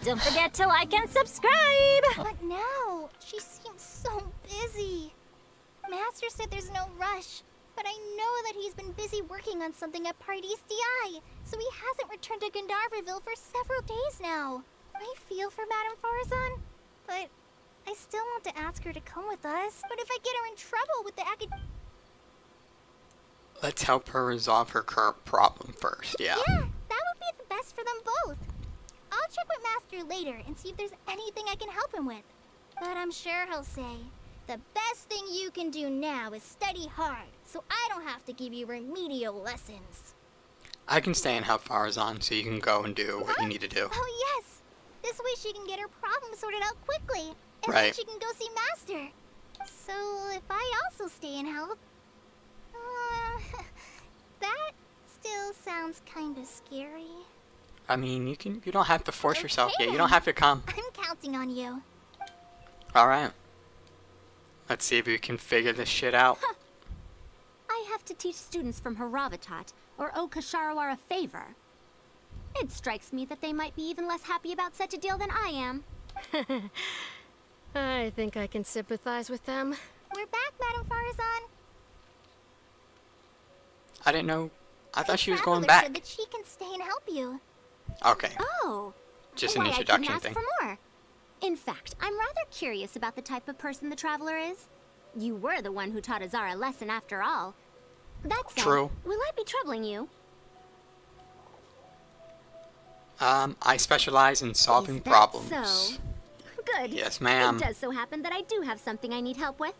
don't forget to like and subscribe! But now, she seems so busy. Master said there's no rush, but I know that he's been busy working on something at Paradise DI, so he hasn't returned to Gandharvaville for several days now. I feel for Madame Faruzon, but I still want to ask her to come with us. But if I get her in trouble with the Let's help her resolve her current problem first, yeah. Yeah, that would be the best for them both. I'll check with Master later and see if there's anything I can help him with. But I'm sure he'll say, the best thing you can do now is study hard, so I don't have to give you remedial lessons. I can stay and help Faruzon so you can go and do what you need to do. Oh yes! This way she can get her problem sorted out quickly, and Right. then she can go see Master. So if I also stay and help... that still sounds kinda scary. I mean, you don't have to force yourself yet. You then. don't have to come. I'm counting on you. Alright. Let's see if we can figure this shit out. I have to teach students from Haravatat, or owe Kasharawar a favor. It strikes me that they might be even less happy about such a deal than I am. I think I can sympathize with them. We're back, Madame Faruzon. I didn't know. I thought she was Traveler going back. said that she can stay and help you. Okay. Oh! Just an why, introduction I couldn't thing. ask for more. In fact, I'm rather curious about the type of person the Traveler is. You were the one who taught Azara a lesson after all. That said, True. will I be troubling you? I specialize in solving Is that problems. so? Good. Yes, ma'am. It does so happen that I do have something I need help with.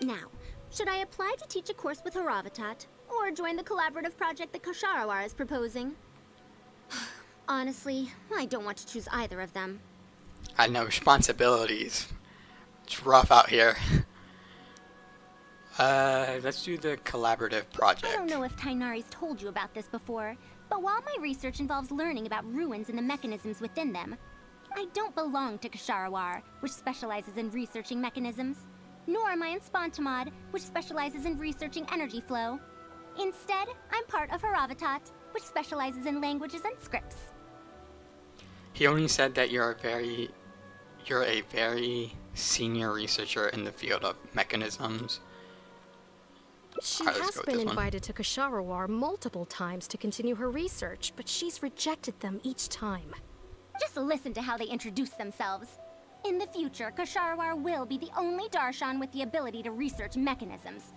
Now, should I apply to teach a course with Haravatat, or join the collaborative project that Kasharawar is proposing? Honestly, I don't want to choose either of them. I know responsibilities. It's rough out here. Let's do the collaborative project. I don't know if Tainari's told you about this before, but while my research involves learning about ruins and the mechanisms within them, I don't belong to Kasharawar, which specializes in researching mechanisms, nor am I in Spontamod, which specializes in researching energy flow. Instead, I'm part of Haravatat, which specializes in languages and scripts. He only said that you're a very senior researcher in the field of mechanisms. She Alright, let's has go with been this one. invited to Kasharawar multiple times to continue her research, but she's rejected them each time. Just listen to how they introduce themselves. In the future, Kasharawar will be the only Darshan with the ability to research mechanisms.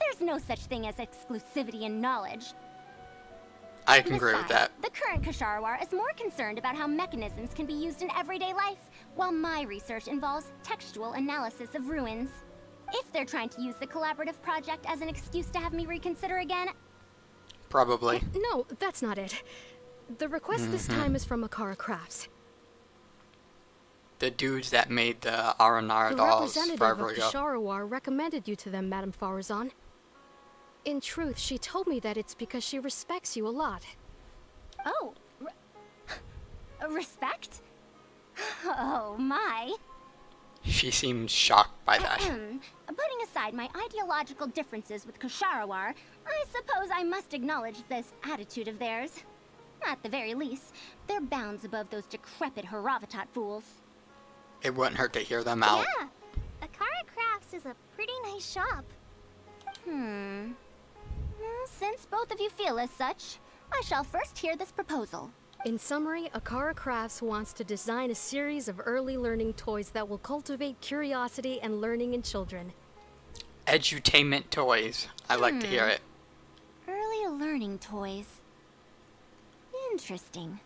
There's no such thing as exclusivity in knowledge. I can agree with Besides, that. the current Kasharawar is more concerned about how mechanisms can be used in everyday life, while my research involves textual analysis of ruins. If they're trying to use the collaborative project as an excuse to have me reconsider again... Probably. No, that's not it. The request this time is from Akara Crafts. The dudes that made the Aranara The dolls representative forever of ago. Kasharawar recommended you to them, Madame Faruzon. In truth, she told me that it's because she respects you a lot. Oh, respect? Oh my. She seemed shocked by that. Putting aside my ideological differences with Kasharawar, I suppose I must acknowledge this attitude of theirs. At the very least, they're bounds above those decrepit Haravatat fools. It wouldn't hurt to hear them out. Yeah, Akara Crafts is a pretty nice shop. Since both of you feel as such, I shall first hear this proposal. In summary, Akara Crafts wants to design a series of early learning toys that will cultivate curiosity and learning in children. Edutainment toys. I like to hear it. Early learning toys. Interesting.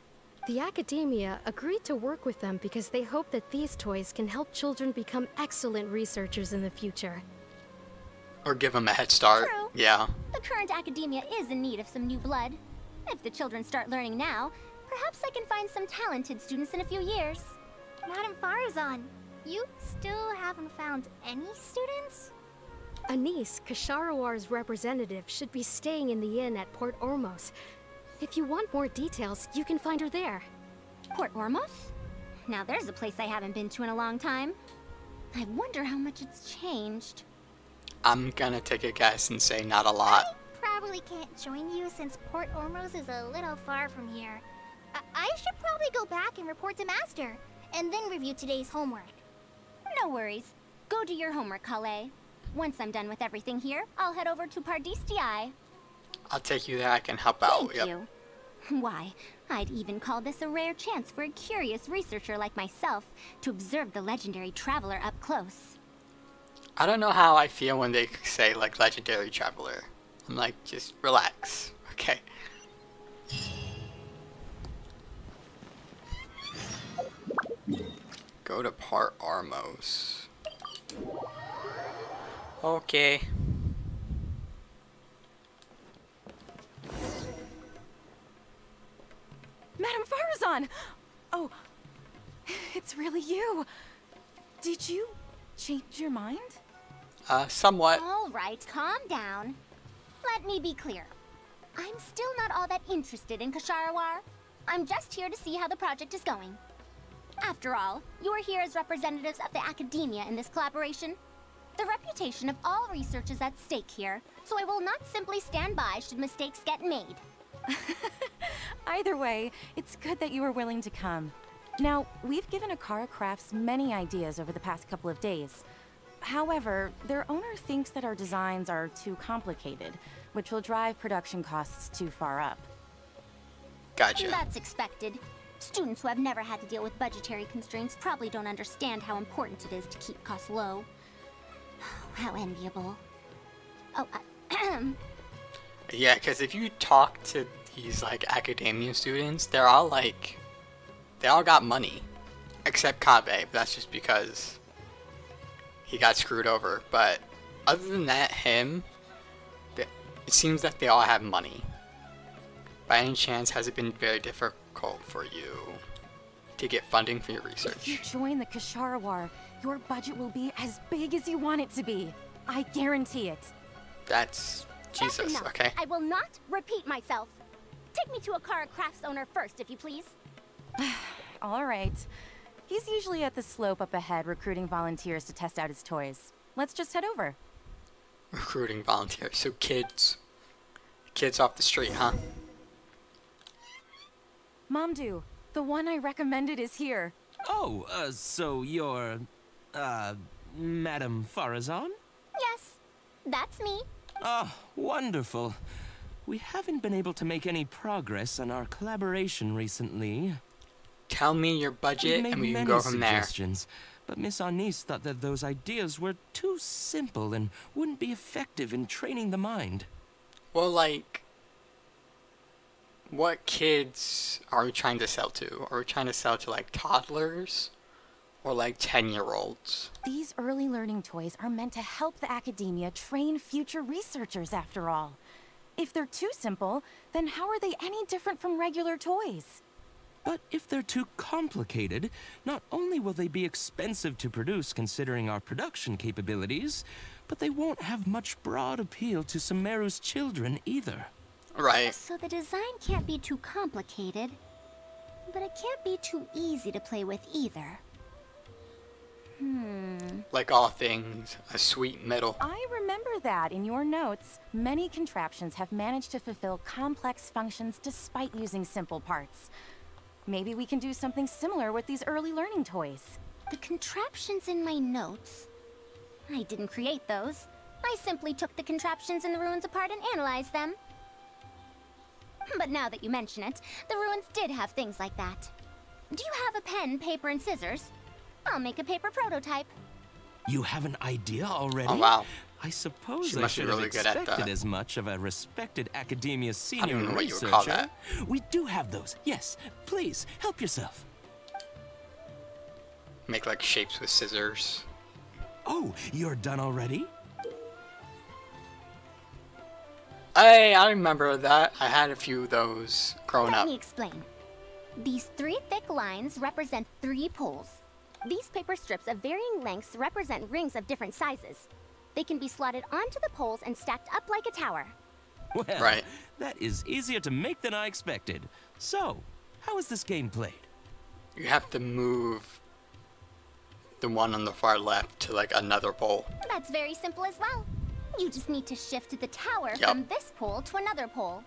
The academia agreed to work with them because they hope that these toys can help children become excellent researchers in the future. Or give them a head start. True. Yeah. The current academia is in need of some new blood. If the children start learning now, perhaps I can find some talented students in a few years. Madame Faruzon, you still haven't found any students? Anise, Kasharawar's representative, should be staying in the inn at Port Ormos. If you want more details, you can find her there. Port Ormos? Now there's a place I haven't been to in a long time. I wonder how much it's changed. I'm gonna take a guess and say not a lot. I probably can't join you since Port Ormos is a little far from here. I should probably go back and report to Master, and then review today's homework. No worries. Go do your homework, Kale. Once I'm done with everything here, I'll head over to Pardistii. I'll take you there. I can help out. Thank you. Why, I'd even call this a rare chance for a curious researcher like myself to observe the legendary traveler up close. I don't know how I feel when they say, like, legendary traveler. I'm like, just relax. Okay. Go to Port Ormos. Okay. Madam Faruzon! Oh, it's really you. Did you change your mind? Somewhat. All right, calm down. Let me be clear. I'm still not all that interested in Ksharawar. I'm just here to see how the project is going. After all, you're here as representatives of the academia in this collaboration. The reputation of all research is at stake here, so I will not simply stand by should mistakes get made. Either way, it's good that you were willing to come. Now, we've given Akara Crafts many ideas over the past couple of days. However, their owner thinks that our designs are too complicated, which will drive production costs too far up. Gotcha. That's expected. Students who have never had to deal with budgetary constraints probably don't understand how important it is to keep costs low. How enviable. Oh, Yeah, because if you talk to these, like, academia students, they're all, like, they all got money. Except Kabe, but that's just because he got screwed over. But other than that, it seems that they all have money. By any chance, has it been very difficult for you to get funding for your research? If you join the Ksharawar, your budget will be as big as you want it to be. I guarantee it. That's Jesus, that's enough. Okay? I will not repeat myself. Take me to Akara Crafts owner first, if you please. All right. He's usually at the slope up ahead recruiting volunteers to test out his toys. Let's just head over. Recruiting volunteers, so kids. Kids off the street, huh? Mamdu, the one I recommended is here. Oh, so you're, Madam Faruzon? Yes, that's me. Ah, wonderful. We haven't been able to make any progress on our collaboration recently. Tell me your budget We've and made we can many go from there. suggestions, but Miss Anis thought that those ideas were too simple and wouldn't be effective in training the mind. Well, like, what kids are we trying to sell to? Are we trying to sell to, like, toddlers? Or, like, 10-year-olds? These early learning toys are meant to help the academia train future researchers, after all. If they're too simple, then how are they any different from regular toys? But if they're too complicated, not only will they be expensive to produce considering our production capabilities, but they won't have much broad appeal to Sumeru's children either. Right. So the design can't be too complicated, but it can't be too easy to play with either. Like all things, a sweet middle. I remember that in your notes. Many contraptions have managed to fulfill complex functions despite using simple parts. Maybe we can do something similar with these early learning toys. The contraptions in my notes? I didn't create those. I simply took the contraptions in the ruins apart and analyzed them. But now that you mention it, the ruins did have things like that. Do you have a pen, paper, and scissors? I'll make a paper prototype. You have an idea already? Oh, wow. I suppose She I must be should have really good at expected that. as much of a respected academia I senior don't know what you researcher. would call that. We do have those. Yes, please, help yourself. Make, like, shapes with scissors. Oh, you're done already? Hey, I remember that. I had a few of those growing Let up. me explain. These 3 thick lines represent 3 poles. These paper strips of varying lengths represent rings of different sizes. They can be slotted onto the poles and stacked up like a tower. Well, Right. that is easier to make than I expected. So, how is this game played? You have to move the one on the far left to, like, another pole. That's very simple as well. You just need to shift the tower Yup. from this pole to another pole.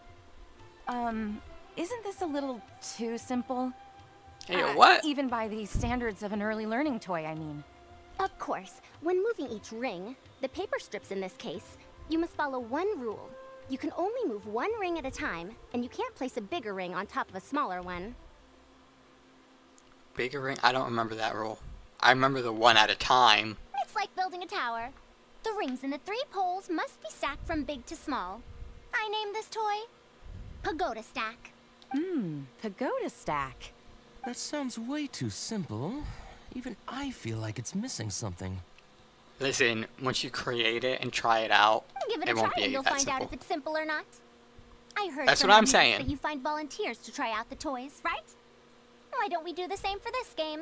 isn't this a little too simple? Hey, what? Even by the standards of an early learning toy, I mean. Of course, when moving each ring, the paper strips in this case, you must follow one rule. You can only move one ring at a time, and you can't place a bigger ring on top of a smaller one. Bigger ring? I don't remember that rule. I remember the one at a time. It's like building a tower. The rings in the 3 poles must be stacked from big to small. I named this toy Pagoda Stack. Pagoda stack. That sounds way too simple. Even I feel like it's missing something. Listen, once you create it and try it out, Give it a it won't try be and you'll that find simple. out if it's simple or not. I heard That's from what I'm my niece saying. that you find volunteers to try out the toys, right? Why don't we do the same for this game?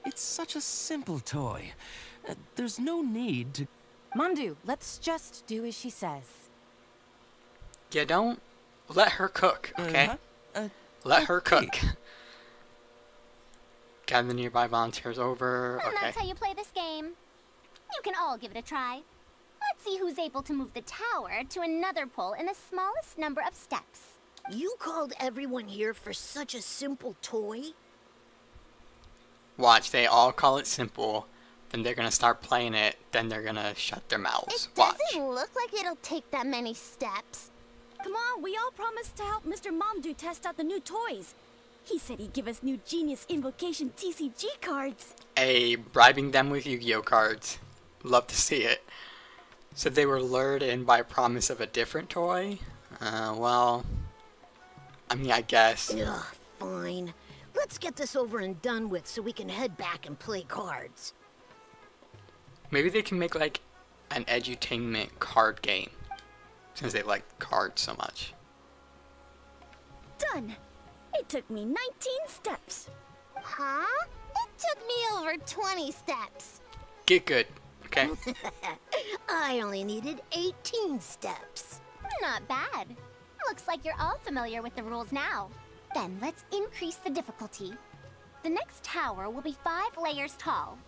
It's such a simple toy. There's no need to... Mandu, let's just do as she says. Yeah, don't let her cook, okay? Let her cook. Gather the nearby volunteers over. And Okay. that's how you play this game. You can all give it a try. Let's see who's able to move the tower to another pole in the smallest number of steps. You called everyone here for such a simple toy? Watch, they all call it simple. Then they're gonna start playing it. Then they're gonna shut their mouths. Watch. Look like it'll take that many steps. Come on, we all promised to help Mr. Mamdu test out the new toys. He said he'd give us new Genius Invocation TCG cards. Hey, bribing them with Yu-Gi-Oh cards. Love to see it. So they were lured in by promise of a different toy? Well... I mean, I guess. Ugh, fine. Let's get this over and done with so we can head back and play cards. Maybe they can make, like, an edutainment card game. Since they like cards so much. Done. It took me 19 steps. Huh? It took me over 20 steps. Get good, okay? I only needed 18 steps. Not bad. Looks like you're all familiar with the rules now. Then let's increase the difficulty. The next tower will be 5 layers tall.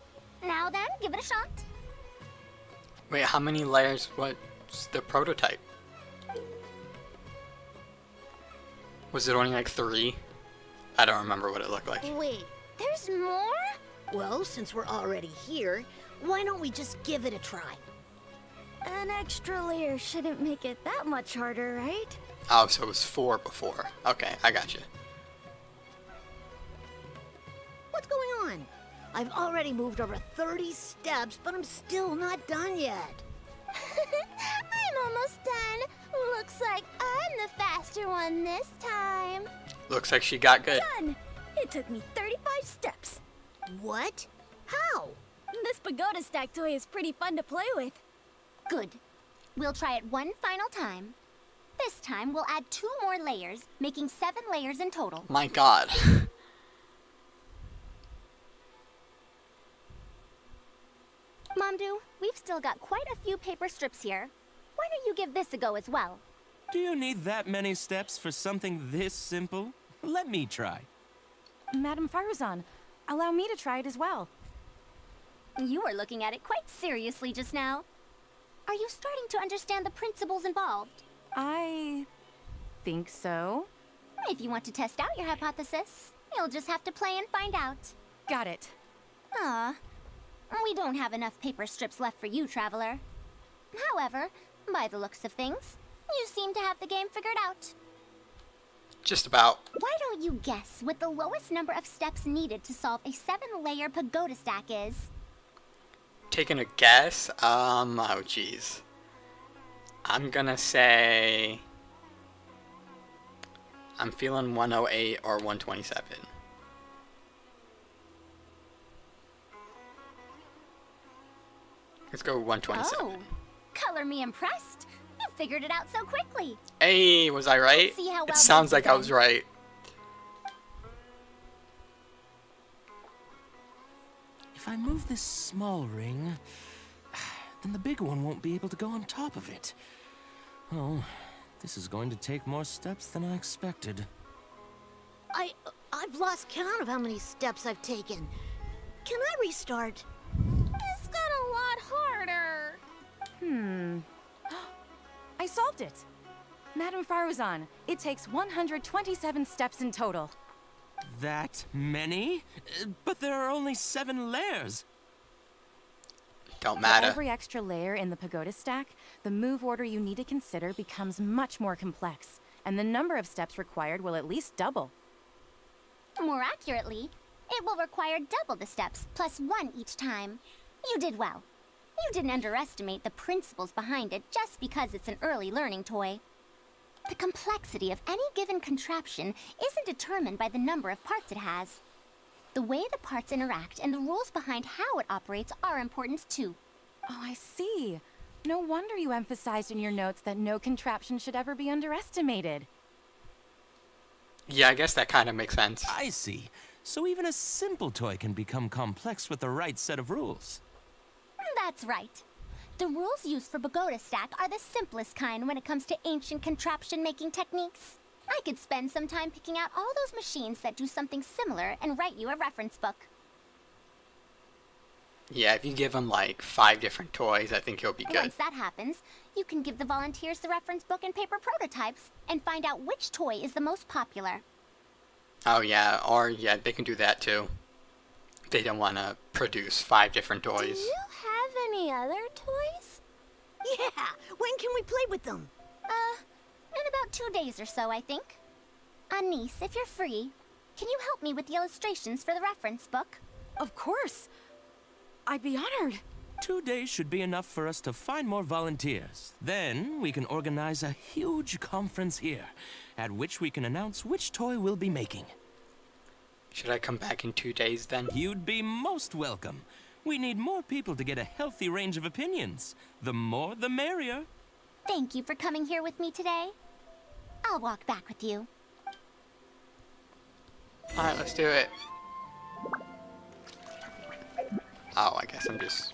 Now then, give it a shot. Wait, how many layers? What's the prototype? Was it only like 3? I don't remember what it looked like. Wait, there's more? Well, since we're already here, why don't we just give it a try? An extra layer shouldn't make it that much harder, right? Oh, so it was 4 before. Okay, I got you. What's going on? I've already moved over 30 steps, but I'm still not done yet. I'm almost done. Looks like I'm the faster one this time. Looks like she got good. Done! It took me 35 steps. What? How? This pagoda stack toy is pretty fun to play with. Good. We'll try it one final time. This time, we'll add 2 more layers, making 7 layers in total. My god. Mamdu, we've still got quite a few paper strips here. Why don't you give this a go as well? Do you need that many steps for something this simple? Let me try. Madam Faruzon, allow me to try it as well. You were looking at it quite seriously just now. Are you starting to understand the principles involved? I think so. If you want to test out your hypothesis, you'll just have to play and find out. Got it. Ah, we don't have enough paper strips left for you, Traveler. However, by the looks of things, you seem to have the game figured out. Just about. Why don't you guess what the lowest number of steps needed to solve a 7-layer pagoda stack is? Taking a guess? Oh jeez. I'm gonna say... I'm feeling 108 or 127. Let's go 127. Oh, color me impressed. You figured it out so quickly. Hey, was I right? Let's see how It well sounds you've like I was done. right. If I move this small ring, then the big one won't be able to go on top of it. Oh, this is going to take more steps than I expected. I've lost count of how many steps I've taken. Can I restart? This got a lot harder. I solved it. Madam Faruzon, it takes 127 steps in total. That many? But there are only 7 layers. Don't For matter. every extra layer in the pagoda stack, the move order you need to consider becomes much more complex, and the number of steps required will at least double. More accurately, it will require double the steps, plus 1 each time. You did well. You didn't underestimate the principles behind it just because it's an early learning toy. The complexity of any given contraption isn't determined by the number of parts it has. The way the parts interact and the rules behind how it operates are important too. Oh, I see. No wonder you emphasized in your notes that no contraption should ever be underestimated. Yeah, I guess that kind of makes sense. I see. So even a simple toy can become complex with the right set of rules. That's right. The rules used for Pagoda Stack are the simplest kind when it comes to ancient contraption-making techniques. I could spend some time picking out all those machines that do something similar and write you a reference book. Yeah, if you give him like 5 different toys, I think he'll be good. Once that happens, you can give the volunteers the reference book and paper prototypes and find out which toy is the most popular. Oh yeah, or yeah, they can do that too. They don't want to produce 5 different Do toys. you have any other toys? Yeah, when can we play with them? In about 2 days or so, I think. Niece, if you're free, can you help me with the illustrations for the reference book? Of course. I'd be honored. 2 days should be enough for us to find more volunteers. Then we can organize a huge conference here, at which we can announce which toy we'll be making. Should I come back in 2 days then? You'd be most welcome. We need more people to get a healthy range of opinions. The more, the merrier. Thank you for coming here with me today. I'll walk back with you. Alright, let's do it. Oh, I guess I'm just...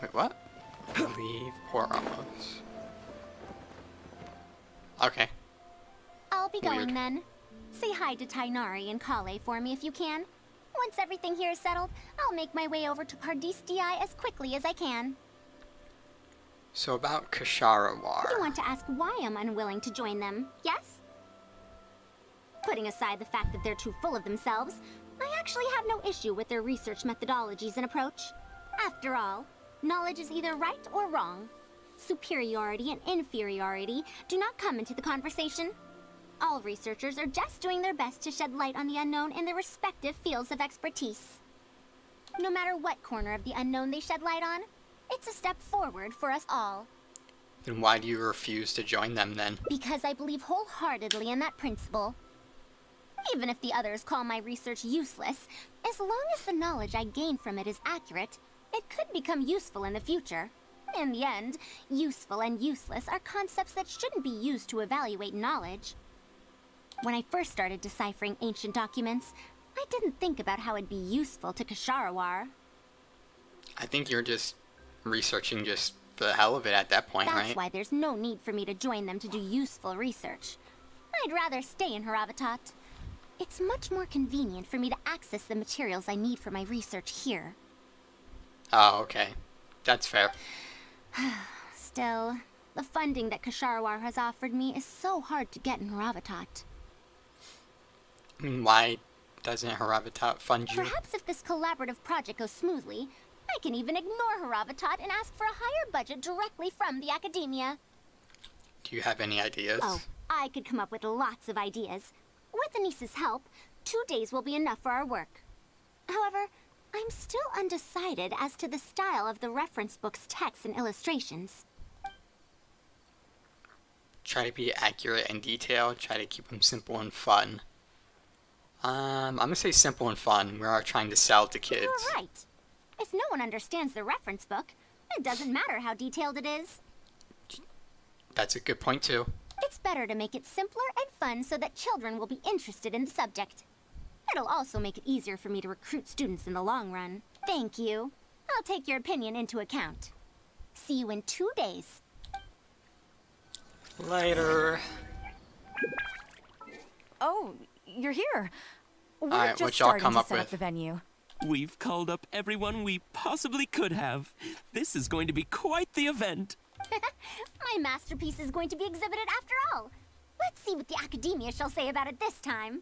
Wait, what? Leave Port Ramos. Okay. I'll be going Weird. then. Say hi to Tainari and Kale for me if you can. Once everything here is settled, I'll make my way over to Pardistii as quickly as I can. So about Kasharawar. You want to ask why I'm unwilling to join them, yes? Putting aside the fact that they're too full of themselves, I actually have no issue with their research methodologies and approach. After all, knowledge is either right or wrong. Superiority and inferiority do not come into the conversation. All researchers are just doing their best to shed light on the unknown in their respective fields of expertise. No matter what corner of the unknown they shed light on, it's a step forward for us all. Then why do you refuse to join them then? Because I believe wholeheartedly in that principle. Even if the others call my research useless, as long as the knowledge I gain from it is accurate, it could become useful in the future. In the end, useful and useless are concepts that shouldn't be used to evaluate knowledge. When I first started deciphering ancient documents, I didn't think about how it'd be useful to Kasharawar. I think you're just researching just for the hell of it at that point, That's right? why there's no need for me to join them to do useful research. I'd rather stay in Haravatat. It's much more convenient for me to access the materials I need for my research here. Oh, okay. That's fair. Still, the funding that Kasharawar has offered me is so hard to get in Haravatat. I mean, why doesn't Haravatat fund you? Perhaps if this collaborative project goes smoothly, I can even ignore Haravatat and ask for a higher budget directly from the academia. Do you have any ideas? Oh, I could come up with lots of ideas. With Anis's help, 2 days will be enough for our work. However, I'm still undecided as to the style of the reference book's text and illustrations. Try to be accurate and detailed. Try to keep them simple and fun. I'm gonna say simple and fun. We are trying to sell to kids. You're right. If no one understands the reference book, it doesn't matter how detailed it is. That's a good point too. It's better to make it simpler and fun so that children will be interested in the subject. It'll also make it easier for me to recruit students in the long run. Thank you. I'll take your opinion into account. See you in 2 days. Later. Oh, you're here. We're Alright, just what y'all starting come to up set up with? the venue. We've called up everyone we possibly could have. This is going to be quite the event. My masterpiece is going to be exhibited after all. Let's see what the Academia shall say about it this time.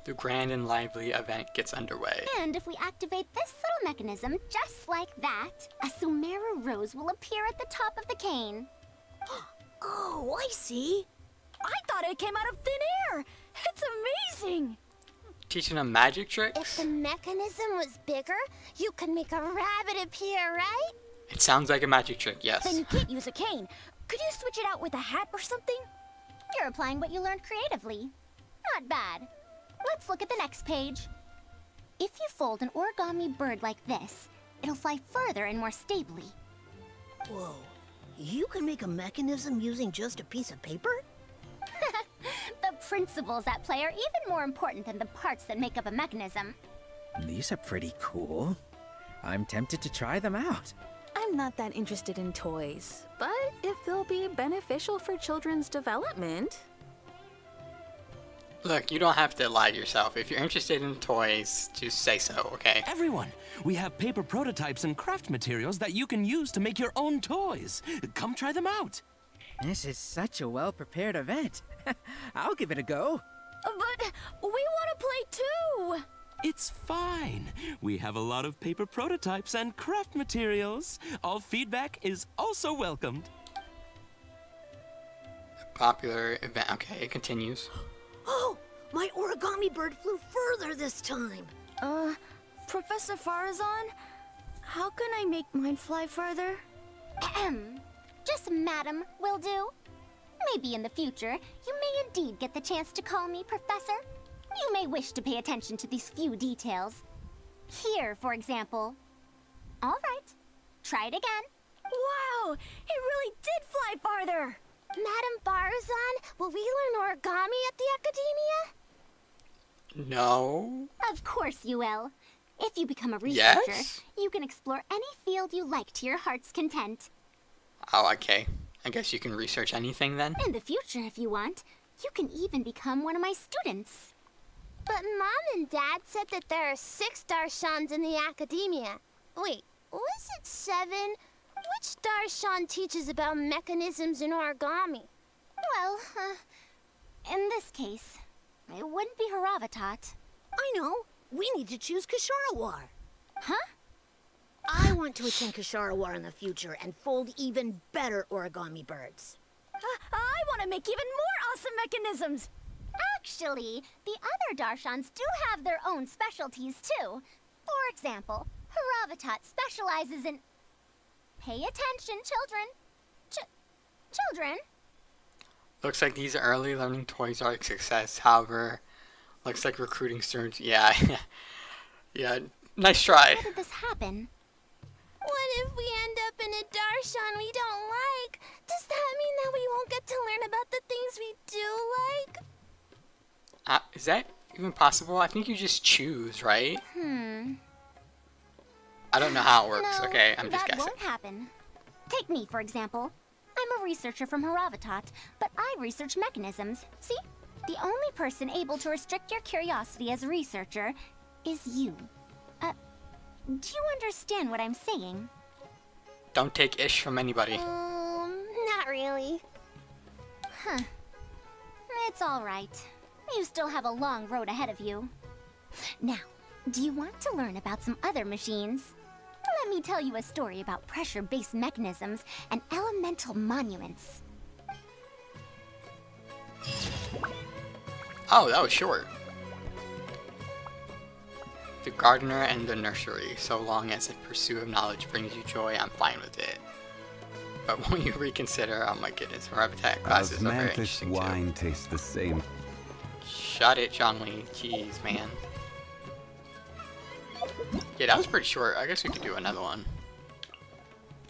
The grand and lively event gets underway. And if we activate this little mechanism just like that, a Sumeru rose will appear at the top of the cane. Oh, I see. I thought it came out of thin air. It's amazing. Teaching them magic If tricks? the mechanism was bigger, you could make a rabbit appear, right? It sounds like a magic trick, yes. Then you can't use a cane. Could you switch it out with a hat or something? You're applying what you learned creatively. Not bad. Let's look at the next page. If you fold an origami bird like this, it'll fly further and more stably. Whoa. You can make a mechanism using just a piece of paper? The principles at play are even more important than the parts that make up a mechanism. These are pretty cool. I'm tempted to try them out. I'm not that interested in toys, but if they'll be beneficial for children's development. Look, you don't have to lie to yourself. If you're interested in toys, just say so, okay? Everyone, we have paper prototypes and craft materials that you can use to make your own toys. Come try them out. This is such a well-prepared event. I'll give it a go. But we want to play too. It's fine. We have a lot of paper prototypes and craft materials. All feedback is also welcomed. Popular event. Okay, it continues. Oh, my origami bird flew further this time. Professor Faruzon, how can I make mine fly further? Ahem. Just madam will do. Maybe in the future, you may indeed get the chance to call me Professor. You may wish to pay attention to these few details. Here, for example. All right, try it again. Wow, it really did fly farther. Madam Barzan, will we learn origami at the Academia? No. Of course you will. If you become a researcher, Yes? you can explore any field you like to your heart's content. Oh, okay. I guess you can research anything then? In the future, if you want, you can even become one of my students. But Mom and Dad said that there are 6 Darshans in the Academia. Wait, was it 7? Which Darshan teaches about mechanisms in origami? Well, in this case, it wouldn't be Haravatat. I know. We need to choose Kasharawar. Huh? I want to attend Kasharawar in the future and fold even better origami birds. I want to make even more awesome mechanisms. Actually, the other Darshans do have their own specialties too. For example, Haravatat specializes in... Pay attention, children. Children? Looks like these early learning toys are a success. However, looks like recruiting students. Yeah. Yeah, nice try. How did this happen? What if we end up in a Darshan we don't like? Does that mean that we won't get to learn about the things we do like? Is that even possible? I think you just choose, right? I don't know how it works. No, Okay, I'm just that guessing. won't happen. Take me, for example. I'm a researcher from Haravatat, but I research mechanisms. See? The only person able to restrict your curiosity as a researcher is you. Do you understand what I'm saying? Don't take ish from anybody. Not really. Huh. It's all right. You still have a long road ahead of you. Now, do you want to learn about some other machines? Let me tell you a story about pressure-based mechanisms and elemental monuments. Oh, that was short. The gardener and the nursery. So long as the pursuit of knowledge brings you joy, I'm fine with it. But won't you reconsider? Oh my goodness, Haravatat classes are very Osmanthus interesting wine tastes the same. too. Shut it, John Lee. Jeez, man. Yeah, that was pretty short. I guess we could do another one.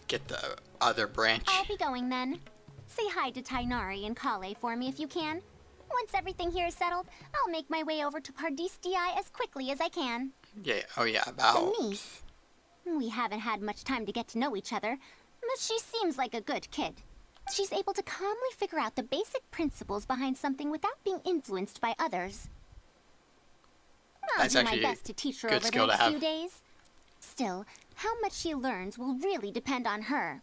Get the other branch. I'll be going then. Say hi to Tainari and Kale for me if you can. Once everything here is settled, I'll make my way over to Pardistii as quickly as I can. Yeah, oh yeah, about... The niece. We haven't had much time to get to know each other, but she seems like a good kid. She's able to calmly figure out the basic principles behind something without being influenced by others. I'll That's do my actually best to teach her good over the skill to next few have. days. Still, how much she learns will really depend on her.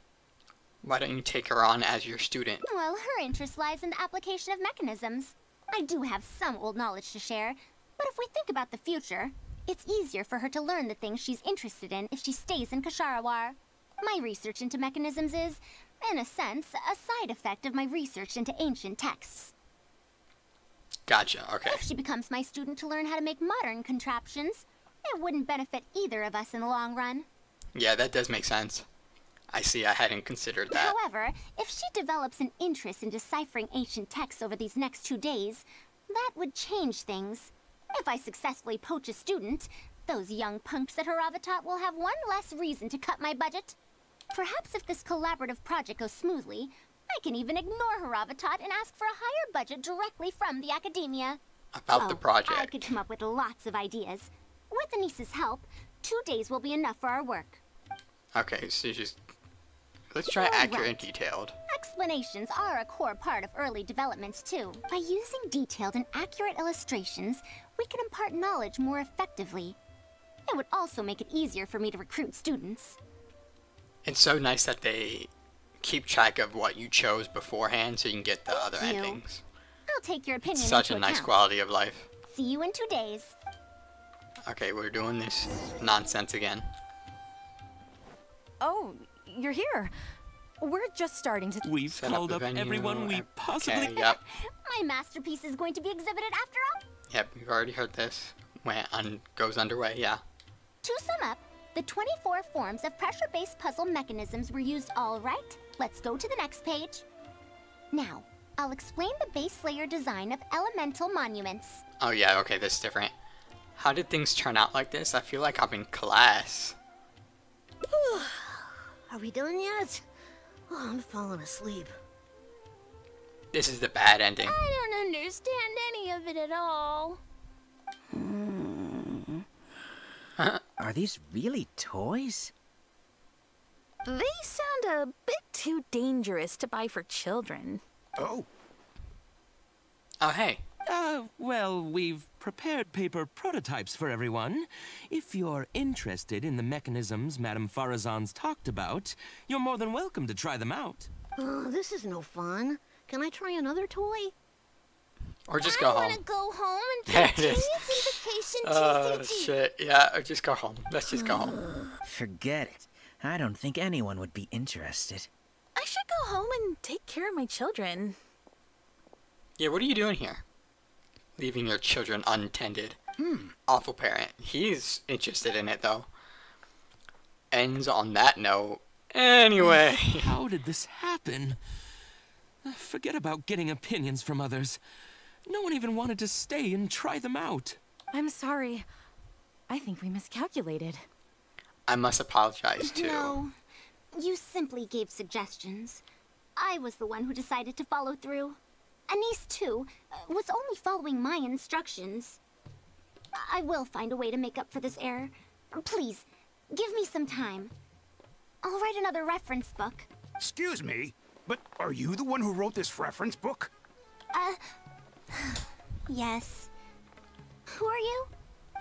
Why don't you take her on as your student? Well, her interest lies in the application of mechanisms. I do have some old knowledge to share, but if we think about the future, it's easier for her to learn the things she's interested in if she stays in Ksharawar. My research into mechanisms is, in a sense, a side effect of my research into ancient texts. Gotcha, okay. If she becomes my student to learn how to make modern contraptions, it wouldn't benefit either of us in the long run. Yeah, that does make sense. I see, I hadn't considered that. However, if she develops an interest in deciphering ancient texts over these next 2 days, that would change things. If I successfully poach a student, those young punks at Haravatat will have one less reason to cut my budget. Perhaps if this collaborative project goes smoothly, I can even ignore Haravatat and ask for a higher budget directly from the academia. About the project. I could come up with lots of ideas. With Anissa's help, 2 days will be enough for our work. Okay, so just... Let's try accurate and detailed. Explanations are a core part of early developments, too. By using detailed and accurate illustrations, we can impart knowledge more effectively. It would also make it easier for me to recruit students. It's so nice that they keep track of what you chose beforehand so you can get the other Thank you. endings. I'll take your opinion It's such into a nice account. quality of life. See you in 2 days. Okay, we're doing this nonsense again. Oh, you're here. We're just starting to... We've Set called the up venue, everyone we possibly... Okay, yep. My masterpiece is going to be exhibited after all. Yep, we've already heard this. Goes underway, yeah. To sum up, the 24 forms of pressure-based puzzle mechanisms were used all right. Let's go to the next page. Now, I'll explain the base layer design of elemental monuments. Oh yeah, okay, this is different. How did things turn out like this? I feel like I'm in class. Are we done yet? Oh, I'm falling asleep. This is the bad ending. I don't understand any of it at all. Are these really toys? They sound a bit too dangerous to buy for children. Oh, Oh hey. Well, we've prepared paper prototypes for everyone. If you're interested in the mechanisms Madame Faruzon's talked about, you're more than welcome to try them out. Oh, this is no fun. Can I try another toy? Or just go I home. want to go home and There play it is. Genius Invocation Oh TCG. shit, yeah, or just go home. Let's just go home. forget it. I don't think anyone would be interested. I should go home and take care of my children. Yeah, what are you doing here? Leaving your children untended. Awful parent. He's interested in it though. Ends on that note. Anyway. How did this happen? Forget about getting opinions from others. No one even wanted to stay and try them out. I'm sorry. I think we miscalculated. I must apologize too. No, you simply gave suggestions. I was the one who decided to follow through. Anise, too, was only following my instructions. I will find a way to make up for this error. Please, give me some time. I'll write another reference book. Excuse me, but are you the one who wrote this reference book? Yes. Who are you?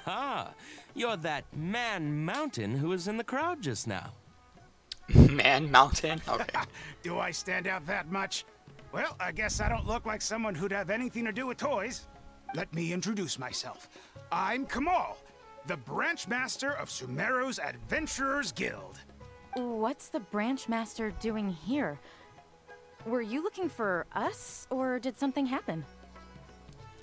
Ah, you're that man mountain who was in the crowd just now. Man Mountain? Okay. Do I stand out that much? Well, I guess I don't look like someone who'd have anything to do with toys. Let me introduce myself. I'm Kamal, the branch master of Sumeru's Adventurers Guild. What's the branch master doing here? Were you looking for us, or did something happen?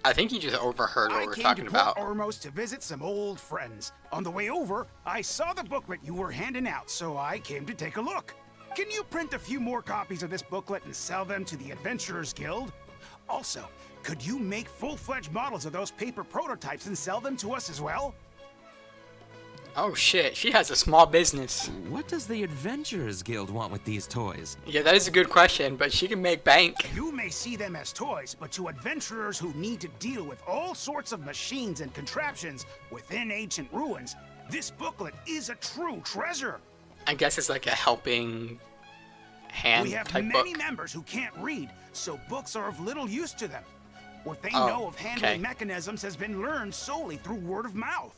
I think you just overheard what I we're came talking to about. Port Ormos to visit some old friends. On the way over, I saw the booklet you were handing out, so I came to take a look. Can you print a few more copies of this booklet and sell them to the Adventurers Guild? Also, could you make full-fledged models of those paper prototypes and sell them to us as well? Oh shit, she has a small business. What does the Adventurers Guild want with these toys? Yeah, that is a good question, but she can make bank. You may see them as toys, but to adventurers who need to deal with all sorts of machines and contraptions within ancient ruins, this booklet is a true treasure. I guess it's like a helping hand We have type many book. members who can't read, so books are of little use to them. What they Oh, know of handling okay. mechanisms has been learned solely through word of mouth.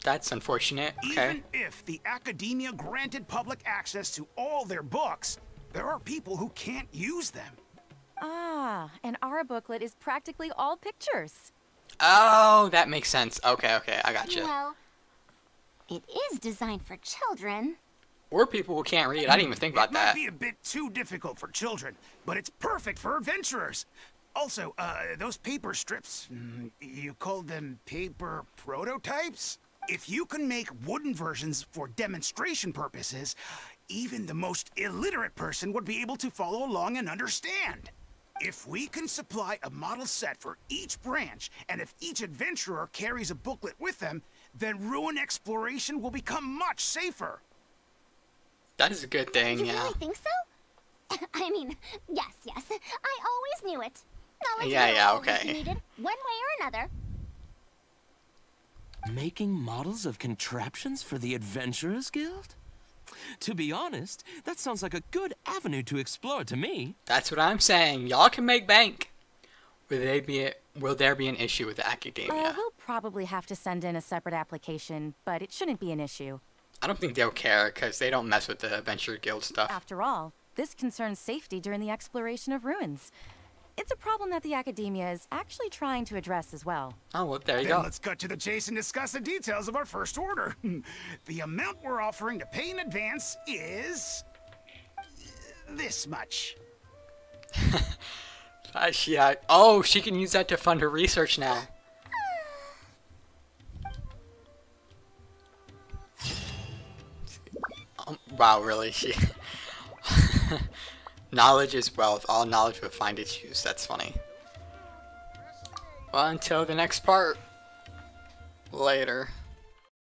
That's unfortunate. Okay. Even if the academia granted public access to all their books, There are people who can't use them. Ah, and our booklet is practically all pictures. Oh, that makes sense. Okay, okay, I gotcha. Well, it is designed for children. Or people who can't read. I didn't even think about It that. might be a bit too difficult for children, but it's perfect for adventurers. Also, those paper strips, you called them paper prototypes? If you can make wooden versions for demonstration purposes, even the most illiterate person would be able to follow along and understand. If we can supply a model set for each branch, and if each adventurer carries a booklet with them, then ruin exploration will become much safer. That is a good thing, You yeah. really think so? I mean, yes. I always knew it. Knowledge Yeah, will yeah, always okay. be needed, one way or another. Making models of contraptions for the Adventurers Guild? To be honest, that sounds like a good avenue to explore to me. That's what I'm saying. Y'all can make bank. Will there be an issue with the academia? We'll probably have to send in a separate application, but it shouldn't be an issue. I don't think they'll care, because they don't mess with the Adventure Guild stuff. After all, this concerns safety during the exploration of ruins. It's a problem that the academia is actually trying to address as well. Oh, well, there you Then go. let's cut to the chase and discuss the details of our first order. The amount we're offering to pay in advance is this much. Oh, she can use that to fund her research now. Wow, really? She knowledge is wealth. All knowledge will find its use. That's funny. Well, until the next part. Later.